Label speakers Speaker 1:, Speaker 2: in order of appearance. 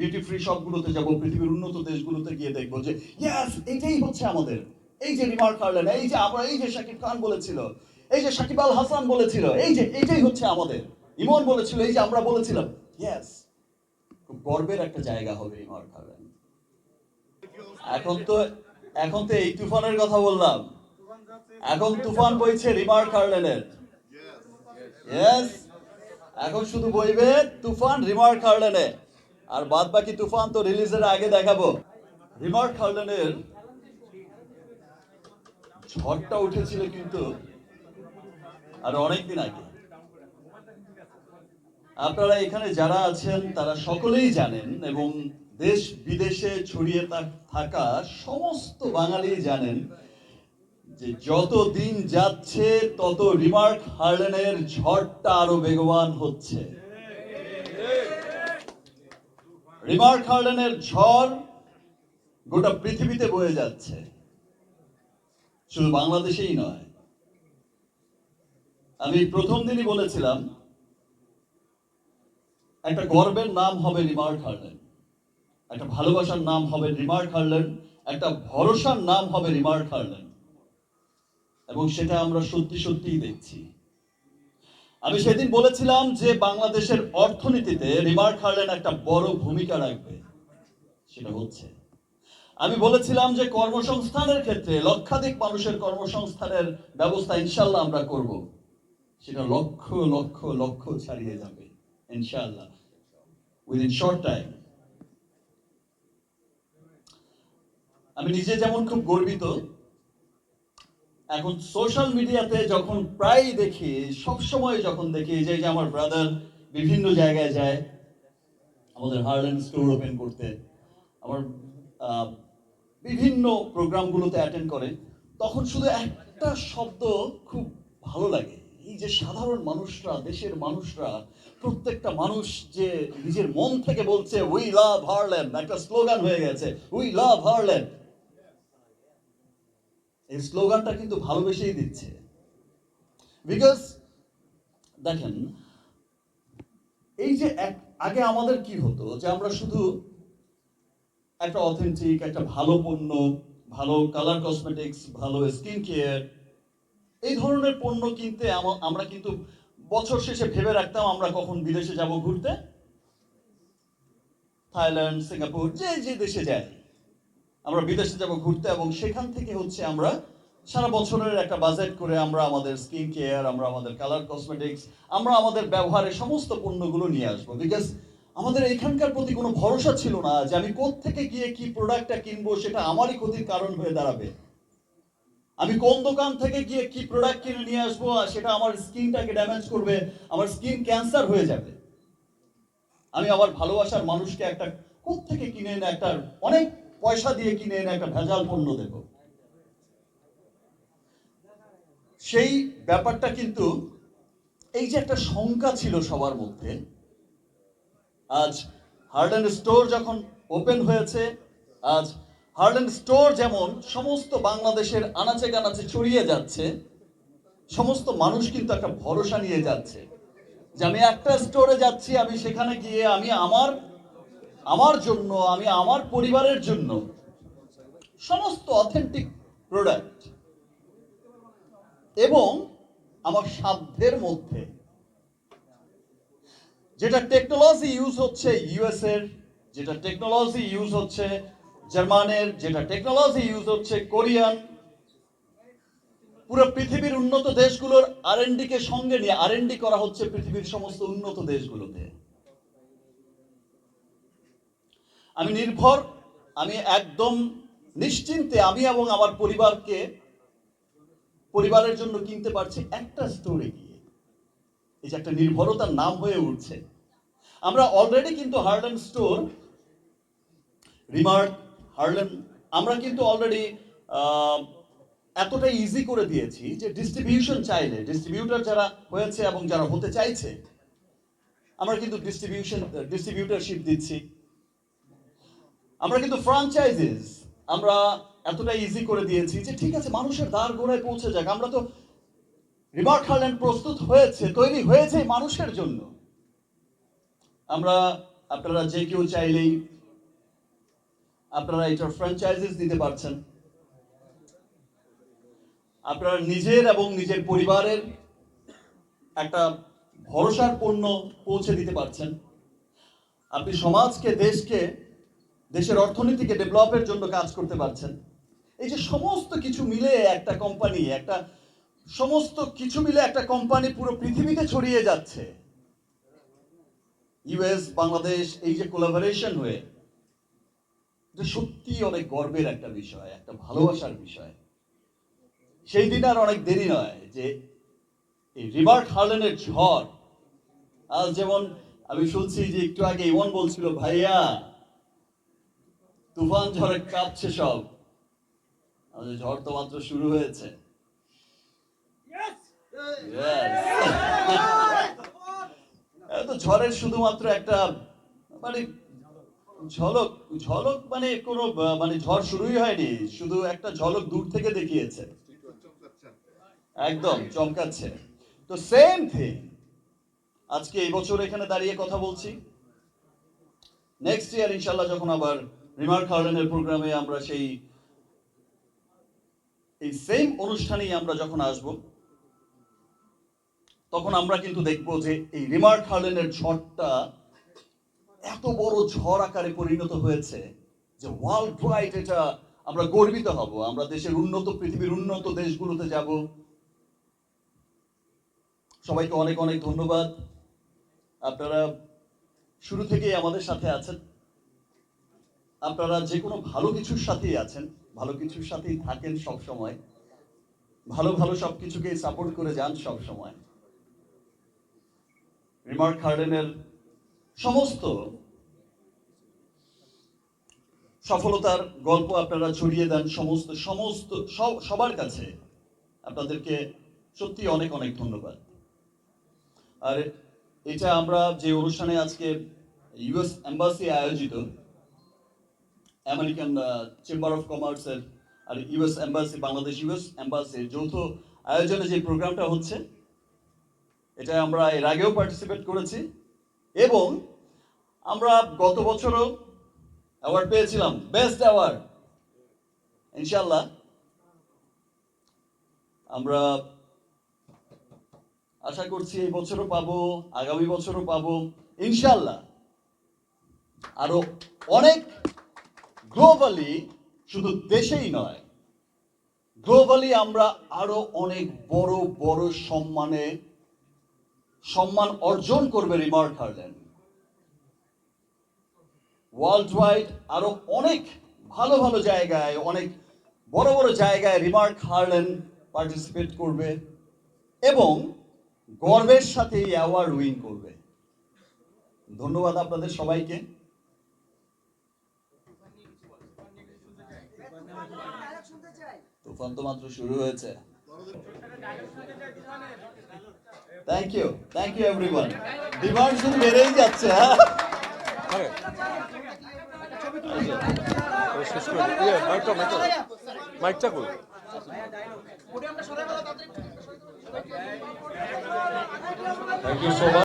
Speaker 1: Duty free শপগুলোতে যাব, পৃথিবীর উন্নত দেশগুলোতে গিয়ে দেখবো যে ইয়েস, এটাই হচ্ছে আমাদের। এই যে রিমার্ক হার্লেন, এই যে আমরা, এই যে শাকিব খান বলেছিল, এই যে সাকিব আল হাসান বলেছিল, এই যে এটাই হচ্ছে আমাদের। ইমন বলেছিল, এই যে আমরা বলেছিলাম। ইয়েস, খুব গর্বের একটা জায়গা হবে রিমার্ক হার্লেন। এখন তো এই তুফানের কথা বললাম, এখন তুফান বইছে রিমার্ক হার্লেনের। ইয়েস, এখন শুধু বইবে তুফান রিমার্ক হার্লেনে, আর বাদ বাকি তুফান তো রিলিজের আগে দেখাবো। রিমার্ক হার্লেনের ঝড়টা উঠেছিল কিন্তু আর অনেকদিন আগে। আপনারা এখানে যারা আছেন তারা সকলেই জানেন, এবং দেশ বিদেশে ছড়িয়ে থাকা সমস্ত বাঙালি জানেন যে যত দিন যাচ্ছে তত রিমার্ক হার্লেনের ঝড়টা আরো বেগবান হচ্ছে। রিমার্ক হার্লেনের ঝড় গোটা পৃথিবীতে বয়ে যাচ্ছে, শুধু বাংলাদেশেই নয়। আমি প্রথম দিনই বলেছিলাম একটা গর্বের নাম হবে রিমার্ক হার্লেন, একটা ভালোবাসার নাম হবে রিমার্ক হার্লেন, একটা ভরসার নাম হবে রিমার্ক হার্লেন, এবং সেটা আমরা সত্যি সত্যিই দেখছি। আমি সেদিন বলেছিলাম যে বাংলাদেশের অর্থনীতিতে রিমার্ক হার্লেন একটা বড় ভূমিকা রাখবে, সেটা হচ্ছে। আমি বলেছিলাম যে কর্মসংস্থানের ক্ষেত্রে লক্ষাধিক মানুষের কর্মসংস্থানের ব্যবস্থা ইনশাল্লাহ আমরা করব, সেটা লক্ষ লক্ষ লক্ষ ছাড়িয়ে যাবে ইনশাল্লাহ উইদিন শর্ট টাইম। আমি নিজে যেমন খুব গর্বিত, এখন সোশ্যাল মিডিয়াতে যখন প্রায় দেখি, সবসময় যখন দেখি যে আমার ব্রাদার বিভিন্ন জায়গায় যায় আমাদের হার্লেন স্টোর ওপেন করতে, আমার বিভিন্ন প্রোগ্রামগুলোতে অ্যাটেন্ড করে, তখন শুধু একটা শব্দ খুব ভালো লাগে, এই যে সাধারণ মানুষরা, দেশের মানুষরা, প্রত্যেকটা মানুষ যে নিজের মন থেকে বলছে উই লাভ হার্লেন, একটা স্লোগান হয়ে গেছে, উই লাভ হার্লেন। এই স্লোগানটা কিন্তু ভালোবেসেই দিচ্ছে। বিকজ দেখেন, এই যে আগে আমাদের কি হতো যে আমরা শুধু একটা অথেন্টিক, একটা ভালো পণ্য, ভালো কালার কসমেটিক্স, ভালো স্কিন কেয়ার, এই ধরনের পণ্য কিনতে আমরা কিন্তু বছর শেষে ভেবে রাখতাম আমরা কখন বিদেশে যাব ঘুরতে, থাইল্যান্ড, সিঙ্গাপুর, যে যে দেশে যাই আমরা বিদেশে যাব ঘুরতে, এবং সেখান থেকে হচ্ছে আমরা সারা বছরের একটা বাজেট করে আমরা আমাদের স্কিন কেয়ার, আমরা আমাদের কালার কসমেটিক্স, আমরা আমাদের ব্যবহারের সমস্ত পণ্যগুলো নিয়ে আসবো। বিকজ আমাদের এখানকার প্রতি কোনো ভরসা ছিল না যে আমি কোত্থেকে গিয়ে কি প্রোডাক্টটা কিনবো, সেটা আমারই ক্ষতির কারণ হয়ে দাঁড়াবে। আমি কোন দোকান থেকে গিয়ে কি প্রোডাক্ট কিনে নিয়ে আসবো আর সেটা আমার স্কিনটাকে ড্যামেজ করবে, আমার স্কিন ক্যান্সার হয়ে যাবে। আমি আমার ভালোবাসার মানুষকে একটা কোত্থেকে কিনে এনে, একটা অনেক পয়সা দিয়ে কিনে এনে একটা ভেজাল পণ্য দেব। সেই ব্যাপারটা কিন্তু, এই যে একটা শঙ্কা ছিল সবার মধ্যে, আজ হার্লেন স্টোর যখন ওপেন হয়েছে, আজ হার্লেন স্টোর যেমন সমস্ত বাংলাদেশের আনাচে কানাচে ছড়িয়ে যাচ্ছে, সমস্ত মানুষ কিন্তু একটা ভরসা নিয়ে যাচ্ছে যে আমি একটা স্টোরে যাচ্ছি, আমি সেখানে গিয়ে আমি আমার জন্য, আমি আমার পরিবারের জন্য সমস্ত অথেন্টিক প্রোডাক্ট এবং আমার সাধ্যের মধ্যে, যেটা টেকনোলজি ইউজ হচ্ছে ইউএস এর, যেটা টেকনোলজি ইউজ হচ্ছে জার্মানের, যেটা টেকনোলজি ইউজ হচ্ছে কোরিয়ান, পুরো পৃথিবীর উন্নত দেশগুলোর আর&ডি কে সঙ্গে নিয়ে আর&ডি করা হচ্ছে পৃথিবীর সমস্ত উন্নত দেশগুলোতে। আমি একদম নিশ্চিন্তে আমি এবং আমার পরিবারের জন্য কিনতে পারছি একটা স্টোরে গিয়ে। এই যে একটা নির্ভরতার নাম হয়ে উঠছে। আমরা অলরেডি কিন্তু হার্লেন স্টোর, রিমার্ক, হার্লেন, আমরা কিন্তু অলরেডি এতটা ইজি করে দিয়েছি যে ডিস্ট্রিবিউশন চাইলে, ডিস্ট্রিবিউটর যারা হয়েছে এবং যারা হতে চাইছে, আমরা কিন্তু ডিস্ট্রিবিউটরশিপ দিচ্ছি। আমরা কিন্তু ফ্র্যাঞ্চাইজিস আমরা এতটা ইজি করে দিয়েছি যে ঠিক আছে, মানুষের দ্বার গোড়ায় পৌঁছে যাক। আমরা তো রিমার্ক হার্লেন প্রস্তুত হয়েছে, তৈরি হয়েছে মানুষের জন্য। আমরা আপনারা যে কেউ চাইলেই আপনারা এটার ফ্র্যাঞ্চাইজিস দিতে পারছেন। আপনারা নিজের এবং নিজের পরিবারের একটা ভরসার পণ্য পৌঁছে দিতে পারছেন। আপনি সমাজকে, দেশকে, দেশের অর্থনীতিকে ডেভেলপের জন্য কাজ করতে পারছেন। এই যে সমস্ত কিছু মিলে একটা কোম্পানি, একটা কোম্পানি পুরো পৃথিবীতে ছড়িয়ে যাচ্ছে। ইউএস, বাংলাদেশ, এই যে কোলাবোরেশন হয়ে, এটা সত্যি অনেক গর্বের একটা বিষয়, একটা ভালোবাসার বিষয়। সেই দিন আর অনেক দেরি নয় যে এই রিমার্ক হার্লেনের ঝড়, আজ যেমন আমি শুনছি যে একটু আগে ইমন বলছিল, ভাইয়া তুফান ঝড়ে কাঁপছে সব, আমাদের ঝড় তো মাত্র শুরু হয়েছে। তো ঝড়ের শুধুমাত্র একটা মানে ঝলক ঝলক মানে কোনো মানে ঝড় শুরুই হয়নি, শুধু একটা ঝলক দূর থেকে দেখিয়েছে, একদম চমকাচ্ছে। তো সেম থিং আজকে এই বছর এখানে দাঁড়িয়ে কথা বলছি, নেক্সট ইয়ার ইনশাল্লাহ যখন আবার রিমার্ক হার্লেনের প্রোগ্রামে আমরা এই সেম অনুষ্ঠানেই আমরা যখন আসব, তখন আমরা কিন্তু দেখবো যে এই রিমার্ক হার্লেনের ঝড়টা এত বড় ঝড় আকারে পরিণত হয়েছে যে ওয়ার্ল্ড ওয়াইড এটা আমরা গর্বিত হব। আমরা দেশের পৃথিবীর উন্নত দেশগুলোতে যাব। সবাইকে অনেক অনেক ধন্যবাদ। আপনারা শুরু থেকেই আমাদের সাথে আছেন। আপনারা যে কোনো ভালো কিছুর সাথেই আছেন, ভালো কিছুর সাথেই থাকেন সব সময়, ভালো ভালো সবকিছুকে সাপোর্ট করে যান সব সময়। রিমার্ক হার্লেনের সমস্ত সফলতার গল্প আপনারা ছড়িয়ে দেন সবার কাছে। আপনাদেরকে সত্যি অনেক অনেক ধন্যবাদ। আর এটা আমরা যে অনুষ্ঠানে আজকে ইউএস এম্বাসি আয়োজিত, আমেরিকান চেম্বার অফ কমার্সের আর ইউএস এম্বাসি, বাংলাদেশ ইউএস এম্বাসির যৌথ আয়োজনে যে প্রোগ্রামটা হচ্ছে, এটা আমরা এর আগেও পার্টিসিপেট করেছি এবং আমরা গত বছরও অ্যাওয়ার্ড পেয়েছিলাম, বেস্ট অ্যাওয়ার্ড। ইনশাল্লাহ আমরা আশা করছি এই বছরও পাবো, আগামী বছরও পাবো ইনশাল্লাহ। আরো অনেক গ্লোবালি, শুধু দেশেই নয়, গ্লোবালি আমরা আরো অনেক বড় বড় সম্মান অর্জন করবে রিমার্ক হার্লেন। ওয়ার্ল্ড ওয়াইড আরো অনেক ভালো ভালো জায়গায়, অনেক বড় বড় জায়গায় রিমার্ক হার্লেন পার্টিসিপেট করবে এবং গর্বের সাথে এই অ্যাওয়ার্ড উইন করবে। ধন্যবাদ আপনাদের সবাইকে। তুফান তো মাত্র শুরু হয়েছে। Thank you everyone. ডিমান্ড শুধু বেড়েই যাচ্ছে।
Speaker 2: মাইকটা কই? Thank you so much.